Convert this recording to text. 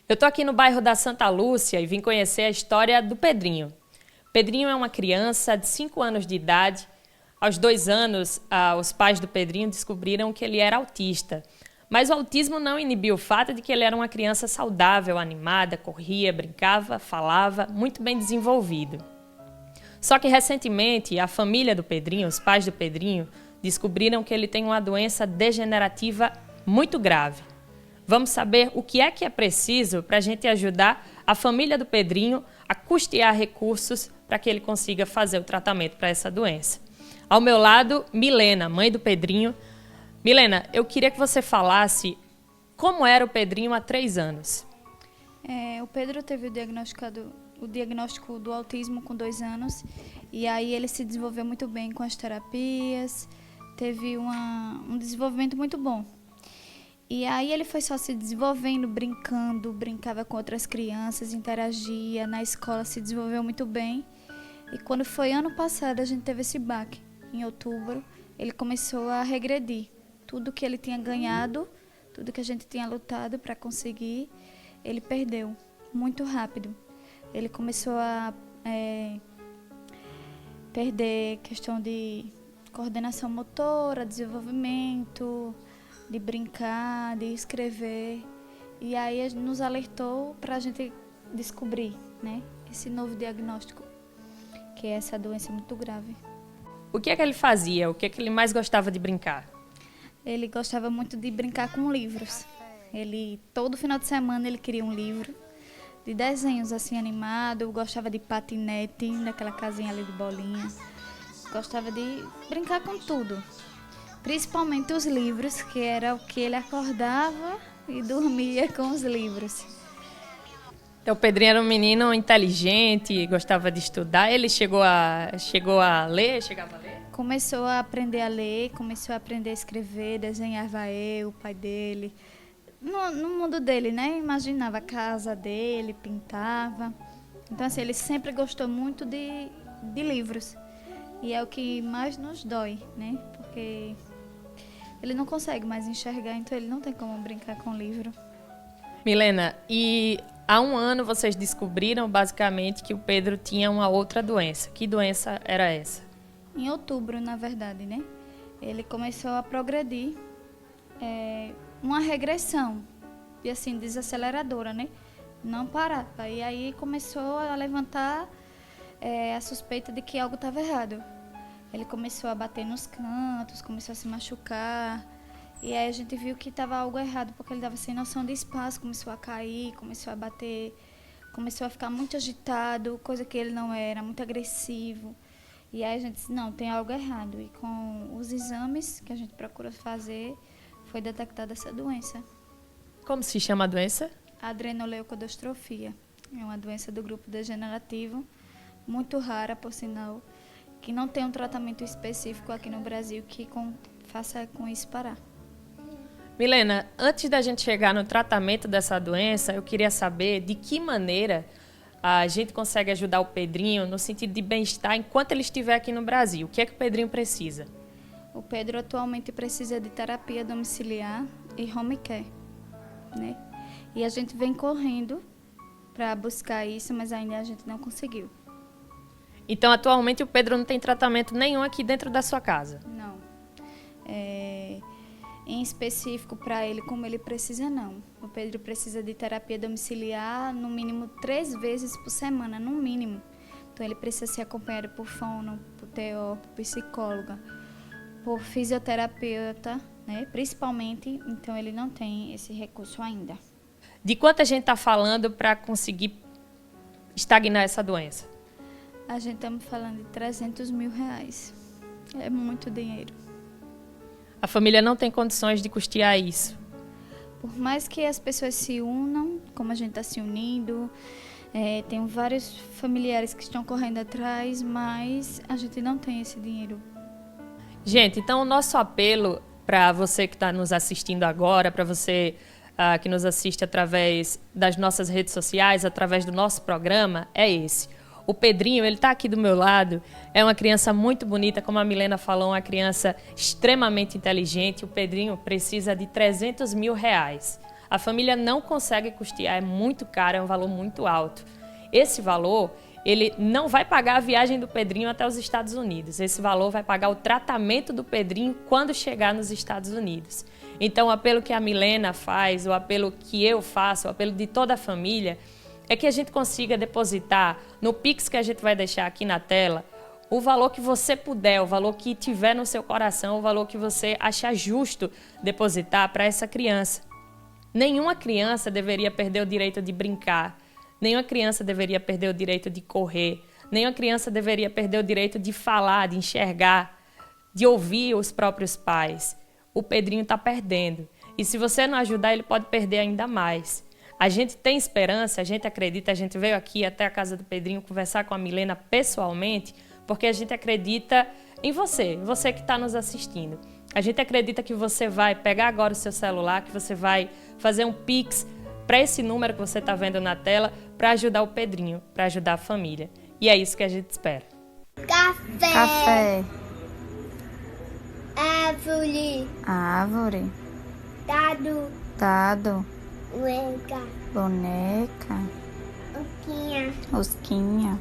Eu estou aqui no bairro da Santa Lúcia e vim conhecer a história do Pedrinho. Pedrinho é uma criança de 5 anos de idade. Aos 2 anos, os pais do Pedrinho descobriram que ele era autista. Mas o autismo não inibiu o fato de que ele era uma criança saudável, animada, corria, brincava, falava, muito bem desenvolvido. Só que recentemente a família do Pedrinho, os pais do Pedrinho, descobriram que ele tem uma doença degenerativa muito grave. Vamos saber o que é preciso para a gente ajudar a família do Pedrinho a custear recursos para que ele consiga fazer o tratamento para essa doença. Ao meu lado, Milena, mãe do Pedrinho. Milena, eu queria que você falasse como era o Pedrinho há 3 anos. O Pedro teve o diagnóstico do autismo com 2 anos e aí ele se desenvolveu muito bem com as terapias, teve um desenvolvimento muito bom. E aí ele foi só se desenvolvendo, brincando, brincava com outras crianças, interagia, na escola se desenvolveu muito bem. E quando foi ano passado a gente teve esse baque, em outubro, ele começou a regredir. Tudo que ele tinha ganhado, tudo que a gente tinha lutado para conseguir, ele perdeu muito rápido. Ele começou a perder questão de coordenação motora, desenvolvimento, de brincar, de escrever. E aí nos alertou para a gente descobrir, né, esse novo diagnóstico, que é essa doença muito grave. O que é que ele fazia? O que é que ele mais gostava de brincar? Ele gostava muito de brincar com livros. Todo final de semana ele queria um livro de desenhos assim animado, gostava de patinete, daquela casinha ali de bolinha. Gostava de brincar com tudo. Principalmente os livros, que era o que ele acordava e dormia com os livros. Então, o Pedrinho era um menino inteligente, gostava de estudar. Ele chegou a ler, chegava a ler? Começou a aprender a ler, começou a aprender a escrever, desenhava o pai dele. No mundo dele, né? Imaginava a casa dele, pintava. Então, assim, ele sempre gostou muito de livros. E é o que mais nos dói, né? Porque ele não consegue mais enxergar, então ele não tem como brincar com o livro. Milena, e há 1 ano vocês descobriram basicamente que o Pedro tinha uma outra doença. Que doença era essa? Em outubro, na verdade, né? Ele começou a progredir, uma regressão, e assim, desaceleradora, né? Não parava. E aí começou a levantar a suspeita de que algo estava errado. Ele começou a bater nos cantos, começou a se machucar. E aí a gente viu que estava algo errado, porque ele estava sem noção de espaço, começou a cair, começou a bater, começou a ficar muito agitado, coisa que ele não era, muito agressivo. E aí a gente disse, não, tem algo errado. E com os exames que a gente procura fazer, foi detectada essa doença. Como se chama a doença? Adrenoleucodostrofia. É uma doença do grupo degenerativo, muito rara, por sinal, que não tem um tratamento específico aqui no Brasil que faça com isso parar. Milena, antes da gente chegar no tratamento dessa doença, eu queria saber de que maneira a gente consegue ajudar o Pedrinho no sentido de bem-estar enquanto ele estiver aqui no Brasil. O que é que o Pedrinho precisa? O Pedro atualmente precisa de terapia domiciliar e home care, né? E a gente vem correndo para buscar isso, mas ainda a gente não conseguiu. Então, atualmente, o Pedro não tem tratamento nenhum aqui dentro da sua casa? Não. Em específico para ele, como ele precisa, não. O Pedro precisa de terapia domiciliar no mínimo 3 vezes por semana, no mínimo. Então, ele precisa ser acompanhado por fono, por TO, por psicóloga, por fisioterapeuta, né? Principalmente. Então, ele não tem esse recurso ainda. De quanto a gente está falando para conseguir estagnar essa doença? A gente estamos falando de R$300 mil. É muito dinheiro. A família não tem condições de custear isso. Por mais que as pessoas se unam, como a gente está se unindo, tem vários familiares que estão correndo atrás, mas a gente não tem esse dinheiro. Gente, então o nosso apelo para você que está nos assistindo agora, para você que nos assiste através das nossas redes sociais, através do nosso programa, é esse. O Pedrinho, ele está aqui do meu lado, é uma criança muito bonita, como a Milena falou, uma criança extremamente inteligente. O Pedrinho precisa de R$300 mil. A família não consegue custear, é muito caro, é um valor muito alto. Esse valor, ele não vai pagar a viagem do Pedrinho até os Estados Unidos. Esse valor vai pagar o tratamento do Pedrinho quando chegar nos Estados Unidos. Então, o apelo que a Milena faz, o apelo que eu faço, o apelo de toda a família, é que a gente consiga depositar no Pix que a gente vai deixar aqui na tela, o valor que você puder, o valor que tiver no seu coração, o valor que você achar justo depositar para essa criança. Nenhuma criança deveria perder o direito de brincar, nenhuma criança deveria perder o direito de correr, nenhuma criança deveria perder o direito de falar, de enxergar, de ouvir os próprios pais. O Pedrinho está perdendo. E se você não ajudar, ele pode perder ainda mais. A gente tem esperança, a gente acredita, a gente veio aqui até a casa do Pedrinho conversar com a Milena pessoalmente, porque a gente acredita em você que está nos assistindo. A gente acredita que você vai pegar agora o seu celular, que você vai fazer um Pix para esse número que você está vendo na tela, para ajudar o Pedrinho, para ajudar a família. E é isso que a gente espera. Café. Café. Árvore. Árvore. Dado. Dado. Boneca. Boneca. Osquinha. Osquinha.